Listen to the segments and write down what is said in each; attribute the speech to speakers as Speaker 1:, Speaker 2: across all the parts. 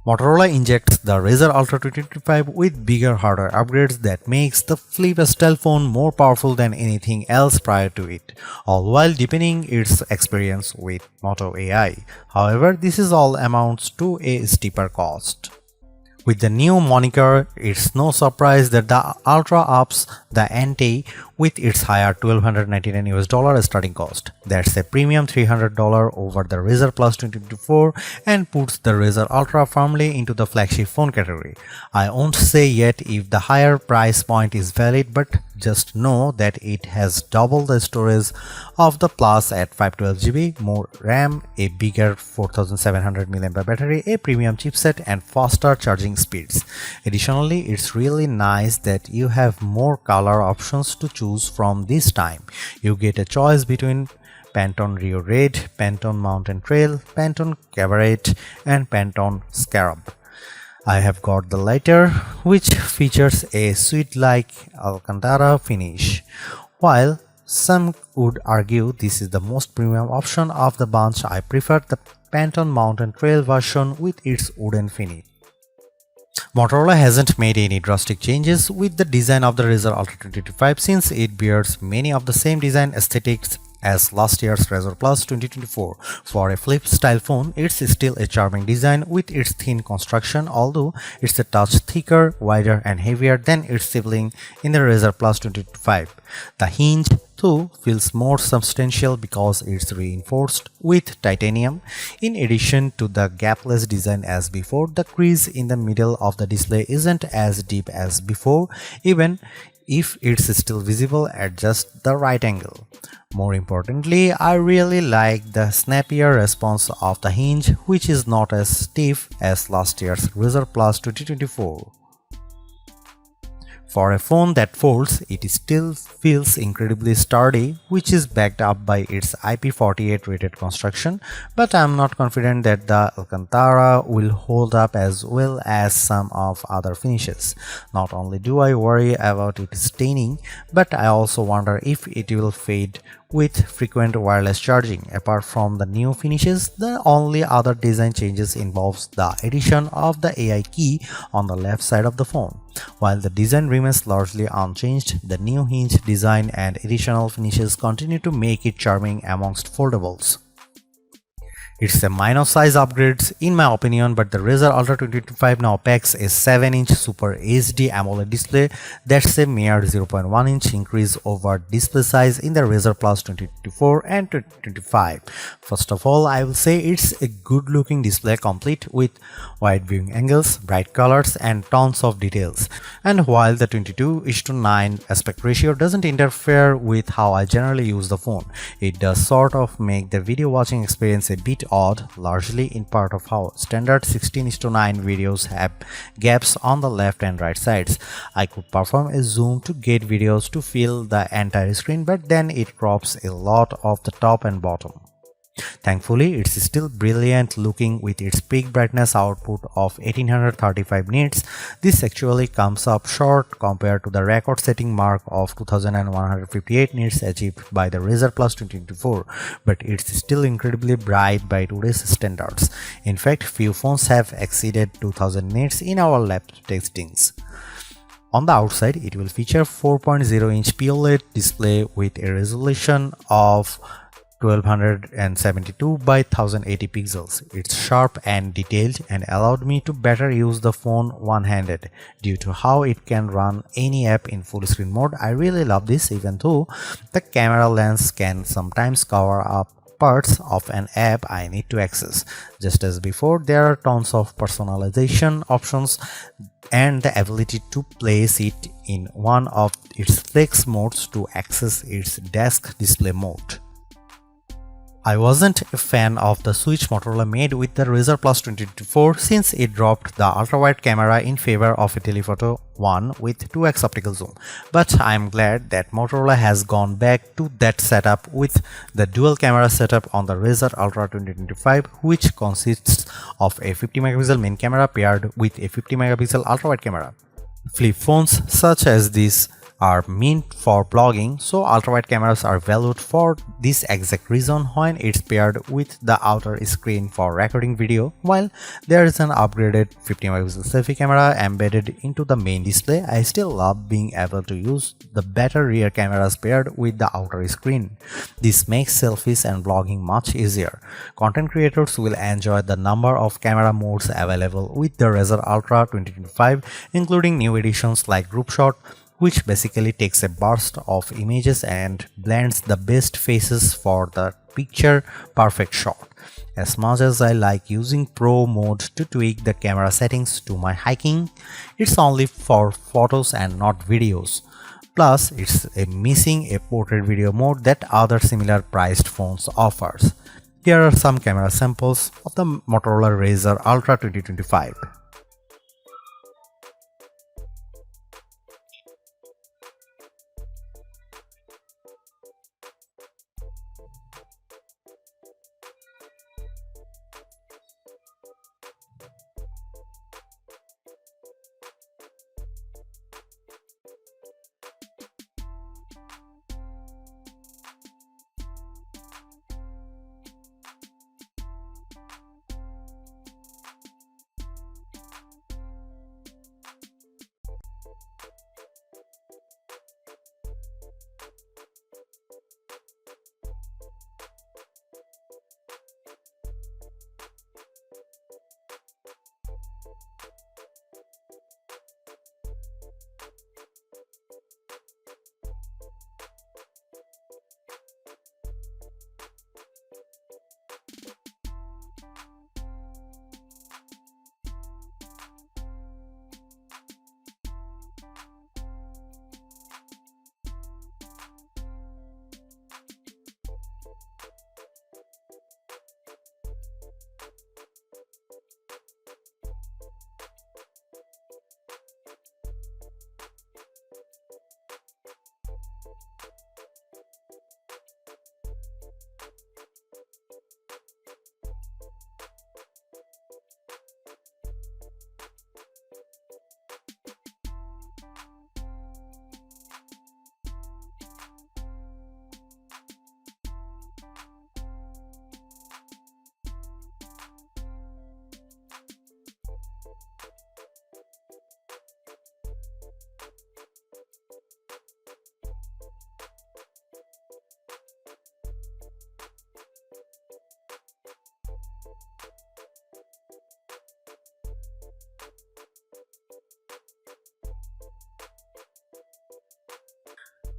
Speaker 1: Motorola injects the Razr Ultra 2025 with bigger hardware upgrades that makes the flip style phone more powerful than anything else prior to it, all while deepening its experience with Moto AI. However, this is all amounts to a steeper cost. With the new moniker, it's no surprise that the Ultra ups the ante with its higher $1,299 starting cost. That's a premium $300 over the Razr Plus 2024 and puts the Razr Ultra firmly into the flagship phone category. I won't say yet if the higher price point is valid, but just know that it has double the storage of the Plus at 512GB, more RAM, a bigger 4700 mAh battery, a premium chipset, and faster charging speeds. Additionally, it's really nice that you have more color options to choose from this time. You get a choice between Pantone Rio Red, Pantone Mountain Trail, Pantone Cabaret, and Pantone Scarab. I have got the latter, which features a suede-like Alcantara finish. While some would argue this is the most premium option of the bunch, I prefer the Pantone Mountain Trail version with its wooden finish. Motorola hasn't made any drastic changes with the design of the Razr Ultra 2025 since it bears many of the same design aesthetics as last year's Razr Plus 2024. For a flip-style phone, it's still a charming design with its thin construction, although it's a touch thicker, wider, and heavier than its sibling in the Razr Plus 2025. The hinge, though, feels more substantial because it's reinforced with titanium. In addition to the gapless design as before, the crease in the middle of the display isn't as deep as before, even if it's still visible at just the right angle. More importantly, I really like the snappier response of the hinge, which is not as stiff as last year's Razr Plus 2024. For a phone that folds, it still feels incredibly sturdy, which is backed up by its IP48 rated construction, but I'm not confident that the Alcantara will hold up as well as some of other finishes. Not only do I worry about it staining, but I also wonder if it will fade with frequent wireless charging. Apart from the new finishes, the only other design changes involves the addition of the AI key on the left side of the phone. While the design remains largely unchanged, the new hinge design and additional finishes continue to make it charming amongst foldables. It's a minor size upgrade in my opinion, but the Razr Ultra 2025 now packs a 7-inch Super HD AMOLED display. That's a mere 0.1-inch increase over display size in the Razr Plus 2024 and 2025. First of all, I will say it's a good looking display complete with wide viewing angles, bright colors, and tons of details. And while the 22:9 aspect ratio doesn't interfere with how I generally use the phone, it does sort of make the video watching experience a bit odd, largely in part of how standard 16:9 videos have gaps on the left and right sides. I could perform a zoom to get videos to fill the entire screen, but then it crops a lot of the top and bottom. Thankfully, it's still brilliant looking with its peak brightness output of 1835 nits. This actually comes up short compared to the record-setting mark of 2158 nits achieved by the Razr Plus 2024, but it's still incredibly bright by today's standards. In fact, few phones have exceeded 2000 nits in our lab testings. On the outside, it will feature 4.0-inch POLED display with a resolution of 1272 by 1080 pixels. It's sharp and detailed and allowed me to better use the phone one-handed due to how it can run any app in full screen mode. I really love this, even though the camera lens can sometimes cover up parts of an app I need to access. Just as before, there are tons of personalization options and the ability to place it in one of its flex modes to access its desk display mode. I wasn't a fan of the switch Motorola made with the Razr Plus 2024 since it dropped the ultra-wide camera in favor of a telephoto one with 2x optical zoom, but I'm glad that Motorola has gone back to that setup with the dual camera setup on the Razr Ultra 2025, which consists of a 50 megapixel main camera paired with a 50 megapixel ultra-wide camera. Flip phones such as this are meant for vlogging, so ultrawide cameras are valued for this exact reason when it's paired with the outer screen for recording video. While there is an upgraded 50 megapixel selfie camera embedded into the main display, I still love being able to use the better rear cameras paired with the outer screen. This makes selfies and vlogging much easier. Content creators will enjoy the number of camera modes available with the Razr Ultra 2025, including new editions like Group Shot, which basically takes a burst of images and blends the best faces for the picture perfect shot. As much as I like using Pro mode to tweak the camera settings to my hiking, it's only for photos and not videos. Plus, it's missing a portrait video mode that other similar priced phones offers. Here are some camera samples of the Motorola Razr Ultra 2025.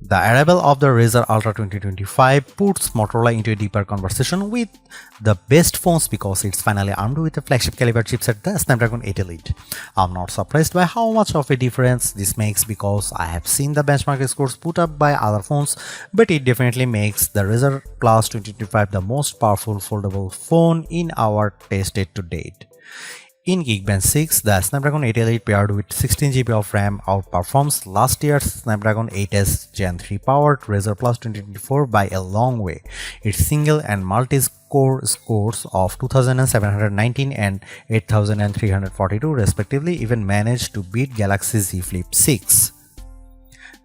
Speaker 1: The arrival of the Razr Ultra 2025 puts Motorola into a deeper conversation with the best phones because it's finally armed with a flagship caliber chipset, the Snapdragon 8 Elite. I'm not surprised by how much of a difference this makes because I have seen the benchmark scores put up by other phones, but it definitely makes the Razr Plus 2025 the most powerful foldable phone in our tested to date. In Geekbench 6, the Snapdragon 8 Elite paired with 16GB of RAM outperforms last year's Snapdragon 8s Gen 3 powered Razr Plus 2024 by a long way. Its single and multi-core scores of 2719 and 8342 respectively even managed to beat Galaxy Z Flip 6.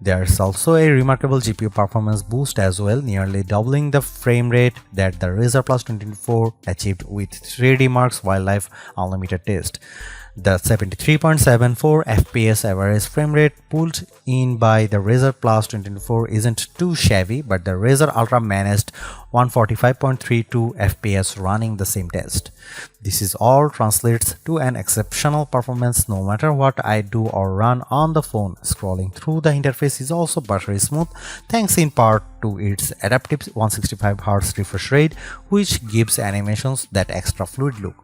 Speaker 1: There's also a remarkable GPU performance boost as well, nearly doubling the frame rate that the Razr Plus 2024 achieved with 3D Mark's Wildlife Unlimited test. The 73.74 FPS average frame rate pulled in by the Razr Plus 2024 isn't too shabby, but the Razr Ultra managed 145.32 FPS running the same test. This is all translates to an exceptional performance no matter what I do or run on the phone. Scrolling through the interface is also buttery smooth, thanks in part to its adaptive 165Hz refresh rate, which gives animations that extra fluid look.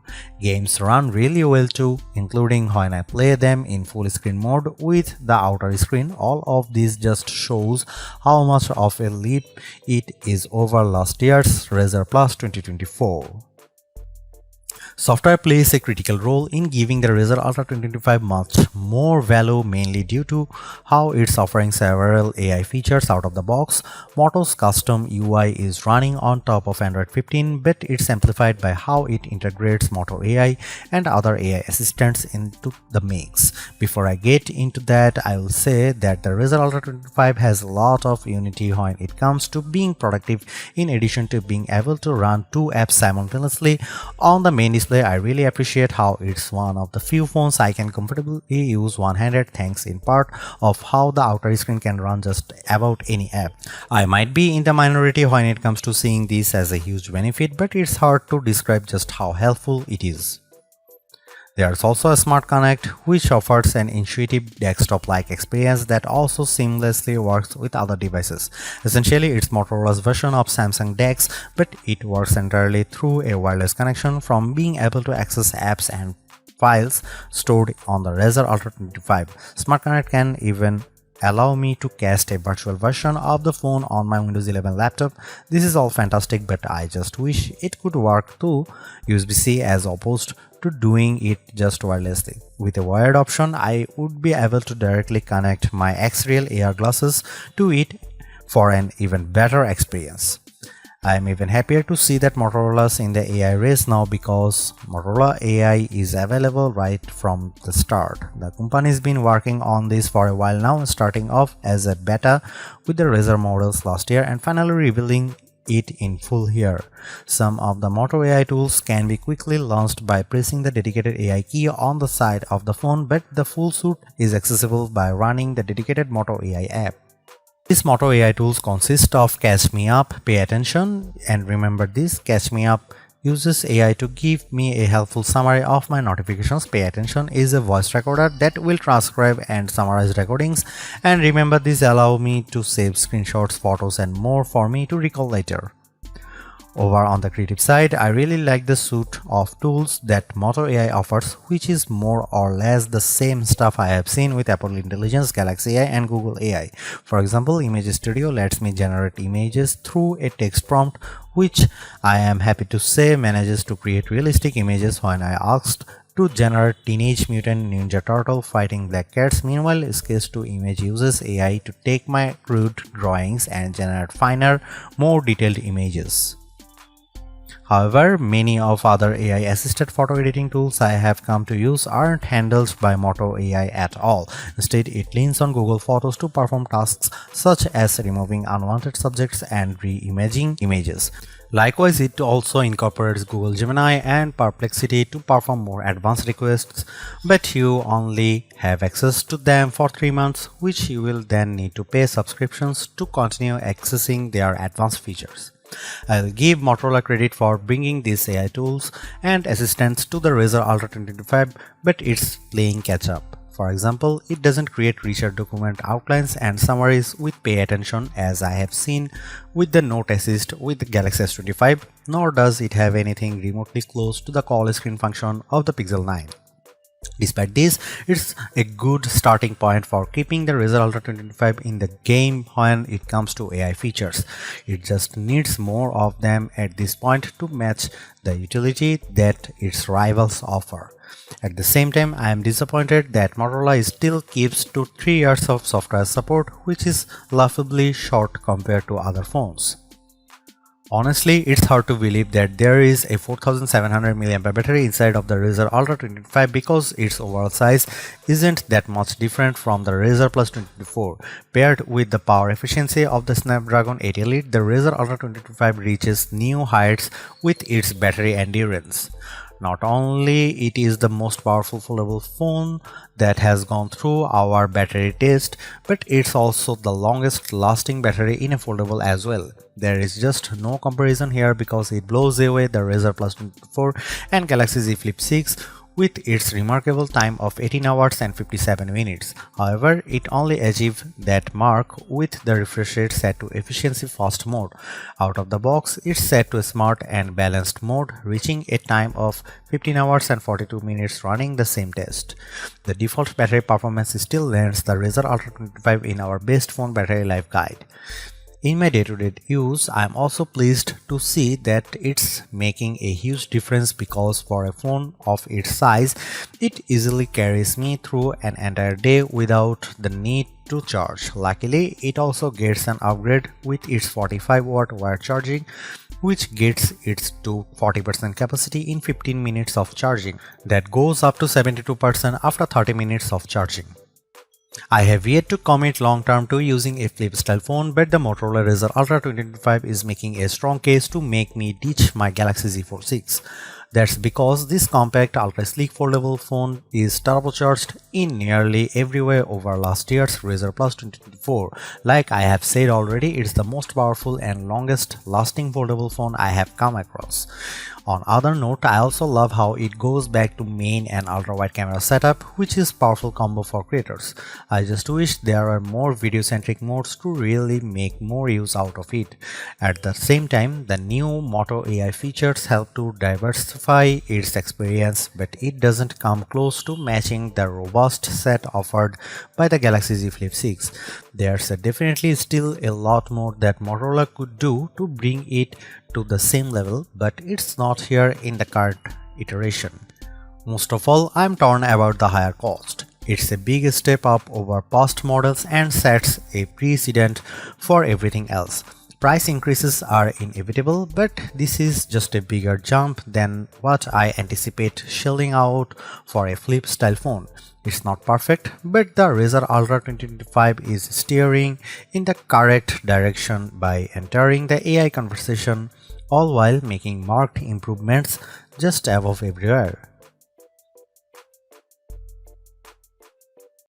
Speaker 1: Games run really well too, including when I play them in full screen mode with the outer screen. All of this just shows how much of a leap it is over last year's Razr Plus 2024. Software plays a critical role in giving the Razr Ultra 2025 much more value, mainly due to how it's offering several AI features out of the box. Moto's custom UI is running on top of Android 15, but it's amplified by how it integrates Moto AI and other AI assistants into the mix. Before I get into that, I will say that the Razr Ultra 2025 has a lot of unity when it comes to being productive, in addition to being able to run two apps simultaneously on the main display. I really appreciate how it's one of the few phones I can comfortably use one-handed, thanks in part of how the outer screen can run just about any app. I might be in the minority when it comes to seeing this as a huge benefit, but it's hard to describe just how helpful it is. There's also a Smart Connect, which offers an intuitive desktop-like experience that also seamlessly works with other devices. Essentially, it's Motorola's version of Samsung DeX, but it works entirely through a wireless connection, from being able to access apps and files stored on the Razr Ultra 25. Smart Connect can even allow me to cast a virtual version of the phone on my Windows 11 laptop. This is all fantastic, but I just wish it could work through USB-C as opposed to doing it just wirelessly. With a wired option, I would be able to directly connect my X-Real AR glasses to it for an even better experience. I am even happier to see that Motorola's in the AI race now, because Motorola AI is available right from the start. The company's been working on this for a while now, starting off as a beta with the Razr models last year and finally revealing it in full here. Some of the Moto AI tools can be quickly launched by pressing the dedicated AI key on the side of the phone, but the full suite is accessible by running the dedicated Moto AI app. These Moto AI tools consist of Catch Me Up, Pay Attention, and remember this, Catch Me Up uses AI to give me a helpful summary of my notifications. Pay Attention is a voice recorder that will transcribe and summarize recordings, and remember this allow me to save screenshots, photos and more for me to recall later. Over on the creative side, I really like the suite of tools that Moto AI offers, which is more or less the same stuff I have seen with Apple Intelligence, Galaxy AI and Google AI. For example, Image Studio lets me generate images through a text prompt, which I am happy to say manages to create realistic images when I asked to generate Teenage Mutant Ninja Turtle fighting black cats. Meanwhile, Sketch to Image uses AI to take my crude drawings and generate finer, more detailed images. However, many of other AI-assisted photo editing tools I have come to use aren't handled by Moto AI at all. Instead, it leans on Google Photos to perform tasks such as removing unwanted subjects and re-imaging images. Likewise, it also incorporates Google Gemini and Perplexity to perform more advanced requests, but you only have access to them for 3 months, which you will then need to pay subscriptions to continue accessing their advanced features. I'll give Motorola credit for bringing these AI tools and assistants to the Razr Ultra 2025, but it's playing catch up. For example, it doesn't create richer document outlines and summaries with Pay Attention as I have seen with the Note Assist with the Galaxy S25, nor does it have anything remotely close to the call screen function of the Pixel 9. Despite this, it's a good starting point for keeping the Razr Ultra 2025 in the game when it comes to AI features. It just needs more of them at this point to match the utility that its rivals offer. At the same time, I am disappointed that Motorola still keeps to 3 years of software support, which is laughably short compared to other phones. Honestly, it's hard to believe that there is a 4700 mAh battery inside of the Razr Ultra 2025 because its overall size isn't that much different from the Razr Plus 2024. Paired with the power efficiency of the Snapdragon 8 Elite, the Razr Ultra 2025 reaches new heights with its battery endurance. Not only it is the most powerful foldable phone that has gone through our battery test, but it's also the longest lasting battery in a foldable as well. There is just no comparison here because it blows away the Razr Plus 24 and Galaxy Z Flip 6 with its remarkable time of 18 hours and 57 minutes. However, it only achieved that mark with the refresh rate set to efficiency fast mode. Out of the box, it's set to smart and balanced mode, reaching a time of 15 hours and 42 minutes running the same test. The default battery performance still lands the Razr Ultra 25 in our best phone battery life guide. In my day-to-day use, I am also pleased to see that it's making a huge difference because for a phone of its size, it easily carries me through an entire day without the need to charge. Luckily, it also gets an upgrade with its 45-watt wire charging, which gets it to 40% capacity in 15 minutes of charging. That goes up to 72% after 30 minutes of charging. I have yet to commit long term to using a flip style phone, but the Motorola Razr Ultra 2025 is making a strong case to make me ditch my Galaxy Z Fold 6. That's because this compact ultra sleek foldable phone is turbocharged in nearly every way over last year's Razr Plus 2024. Like I have said already, it's the most powerful and longest lasting foldable phone I have come across. On other note, I also love how it goes back to main and ultra wide camera setup, which is powerful combo for creators. I just wish there are more video centric modes to really make more use out of it. At the same time, the new Moto AI features help to diversify its experience, but it doesn't come close to matching the robust set offered by the Galaxy Z Flip 6. There's definitely still a lot more that Motorola could do to bring it to the same level, but it's not here in the current iteration. Most of all, I'm torn about the higher cost. It's a big step up over past models and sets a precedent for everything else. Price increases are inevitable, but this is just a bigger jump than what I anticipate shelling out for a flip style phone. It's not perfect, but the Razr Ultra 2025 is steering in the correct direction by entering the AI conversation, all while making marked improvements just above everywhere.